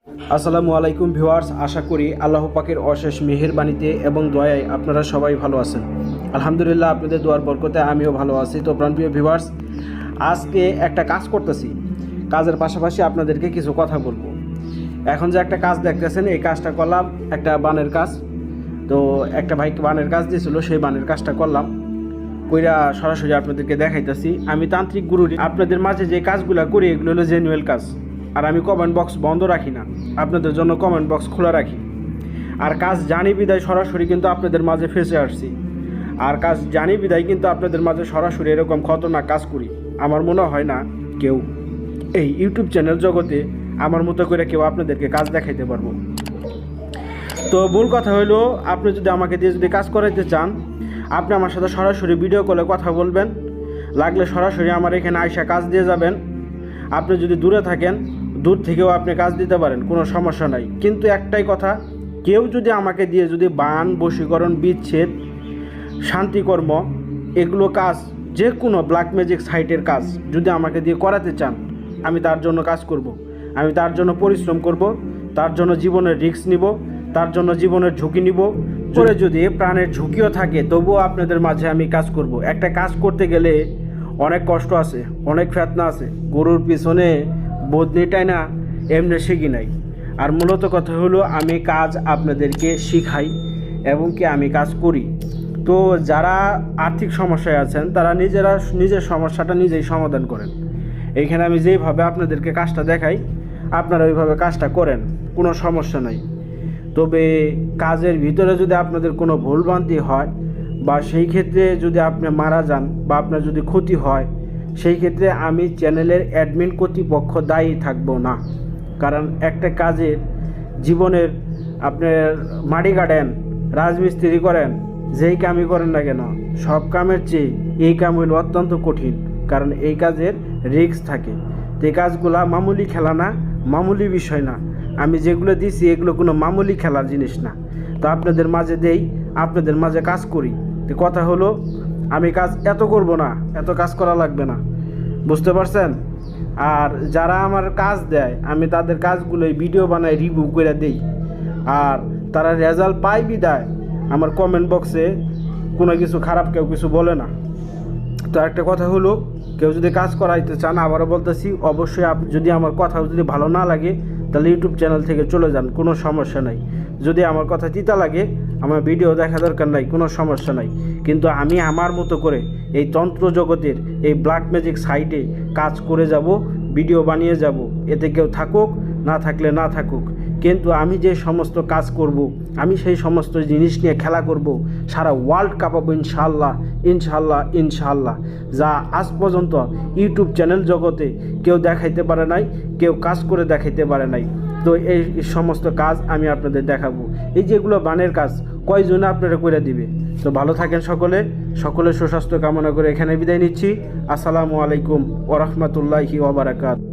আসসালামু আলাইকুম ভিউয়ার্স, আশা করি আল্লাহ পাকের অশেষ মেহেরবানিতে এবং দয়ায় আপনারা সবাই ভালো আছেন। আলহামদুলিল্লাহ, আপনাদের দোয়ার বরকতে আমিও ভালো আছি। তো প্রাণপ্রিয় ভিউয়ার্স, আজকে একটা কাজ করতেছি, কাজের পাশাপাশি আপনাদেরকে কিছু কথা বলবো। এখন যে একটা কাজ দেখতেছেন, এই কাজটা করলাম, একটা বানের কাজ। তো একটা ভাইকে বানের কাজ দিয়েছিল, সেই বানের কাজটা করলাম, কইরা সরাসরি আপনাদেরকে দেখাইতেছি। আমি তান্ত্রিক গুরু, আপনাদের মাঝে যে কাজগুলো করি এগুলো হলো জেনুয়েল কাজ। আর আমি কমেন্ট বক্স বন্ধ রাখি না, আপনাদের জন্য কমেন্ট বক্স খোলা রাখি। আর কাজ জানি বিদায় সরাসরি কিন্তু আপনাদের মাঝে ফেসে আসছি। আর কাজ জানি বিদায় কিন্তু আপনাদের মাঝে সরাসরি এরকম খতরনাক কাজ করি। আমার মনে হয় না কেউ এই ইউটিউব চ্যানেল জগতে আমার মতো করে কেউ আপনাদেরকে কাজ দেখাইতে পারবো। তো মূল কথা হলো, আপনি যদি আমাকে দিয়ে যদি কাজ করাইতে চান, আপনি আমার সাথে সরাসরি ভিডিও কলে কথা বলবেন, লাগলে সরাসরি আমার এখানে আইসা কাজ দিয়ে যাবেন। আপনি যদি দূরে থাকেন, দূর থেকেও আপনি কাজ দিতে পারেন, কোনো সমস্যা নাই। কিন্তু একটাই কথা, কেউ যদি আমাকে দিয়ে যদি বান, বশীকরণ, বিচ্ছেদ, শান্তিকর্ম, এগুলো কাজ, যে কোনো ব্ল্যাক ম্যাজিক সাইটের কাজ যদি আমাকে দিয়ে করাতে চান, আমি তার জন্য কাজ করব। আমি তার জন্য পরিশ্রম করব, তার জন্য জীবনের রিস্ক নিব, তার জন্য জীবনের ঝুঁকি নিব। করে যদি প্রাণের ঝুঁকিও থাকে, তবুও আপনাদের মাঝে আমি কাজ করব। একটা কাজ করতে গেলে অনেক কষ্ট আছে, অনেক ফেতনা আছে। গরুর পিছনে বদনিটাই না এমনি শিখি নাই। আর মূলত কথা হলো, আমি কাজ আপনাদেরকে শিখাই এবং কি আমি কাজ করি। তো যারা আর্থিক সমস্যায় আছেন, তারা নিজের সমস্যাটা নিজেই সমাধান করেন। এইখানে আমি যেইভাবে আপনাদেরকে কাজটা দেখাই, আপনারা ওইভাবে কাজটা করেন, কোনো সমস্যা নাই। তবে কাজের ভিতরে যদি আপনাদের কোনো ভুলভ্রান্তি হয়, বা সেই ক্ষেত্রে যদি আপনি মারা যান, বা আপনার যদি ক্ষতি হয়, সেই ক্ষেত্রে আমি চ্যানেলের অ্যাডমিন কর্তৃপক্ষ দায়ী থাকবো না। কারণ একটা কাজের জীবনের, আপনার মাটি কাটেন, রাজমিস্ত্রি করেন, যেই কামই করেন না কেন, সব কামের চেয়ে এই কাম হইল অত্যন্ত কঠিন। কারণ এই কাজের রিস্ক থাকে। তো এই কাজগুলা মামুলি খেলা না, মামুলি বিষয় না। আমি যেগুলো দিছি এগুলো কোনো মামুলি খেলার জিনিস না। তো আপনাদের মাঝে দেই, আপনাদের মাঝে কাজ করি। তো কথা হলো, আমি কাজ এত করব না, এত কাজ করা লাগবে না, বুঝতে পারছেন? আর যারা আমার কাজ দেয়, আমি তাদের কাজগুলোই ভিডিও বানাই, রিভিউ করে দেই। আর তারা রেজাল্ট পায় বিদায় আমার কমেন্ট বক্সে কোনো কিছু খারাপ কেউ কিছু বলে না। তো একটা কথা হলো, কেউ যদি কাজ করাইতে চান, আবারও বলতেছি, অবশ্যই যদি আমার কথা যদি ভালো না লাগে, তাহলে ইউটিউব চ্যানেল থেকে চলে যান, কোনো সমস্যা নাই। যদি আমার কথা তিতা লাগে, আমার ভিডিও দেখা দরকার নাই, কোনো সমস্যা নাই। কিন্তু আমি আমার মতো করে এই তন্ত্র জগতের এই ব্ল্যাক ম্যাজিক সাইটে কাজ করে যাব, ভিডিও বানিয়ে যাব। এতে কেউ থাকুক, না থাকলে না থাকুক, কিন্তু আমি যে সমস্ত কাজ করব, আমি সেই সমস্ত জিনিস নিয়ে খেলা করব, সারা ওয়ার্ল্ড কাঁপাবো ইনশাআল্লাহ, ইনশাআল্লাহ, ইনশাআল্লাহ। যা আজ পর্যন্ত ইউটিউব চ্যানেল জগতে কেউ দেখাইতে পারে নাই, কেউ কাজ করে দেখাইতে পারে নাই। তো এই সমস্ত কাজ আমি আপনাদের দেখাবো। এই যেগুলো বানের কাজ, কয়জনে আপনারা করে দিবে। তো ভালো থাকেন সকলে সুস্বাস্থ্য কামনা করে এখানে বিদায় নিচ্ছি। আসসালামু আলাইকুম ওয়া রাহমাতুল্লাহি ওয়া বারাকাতুহু।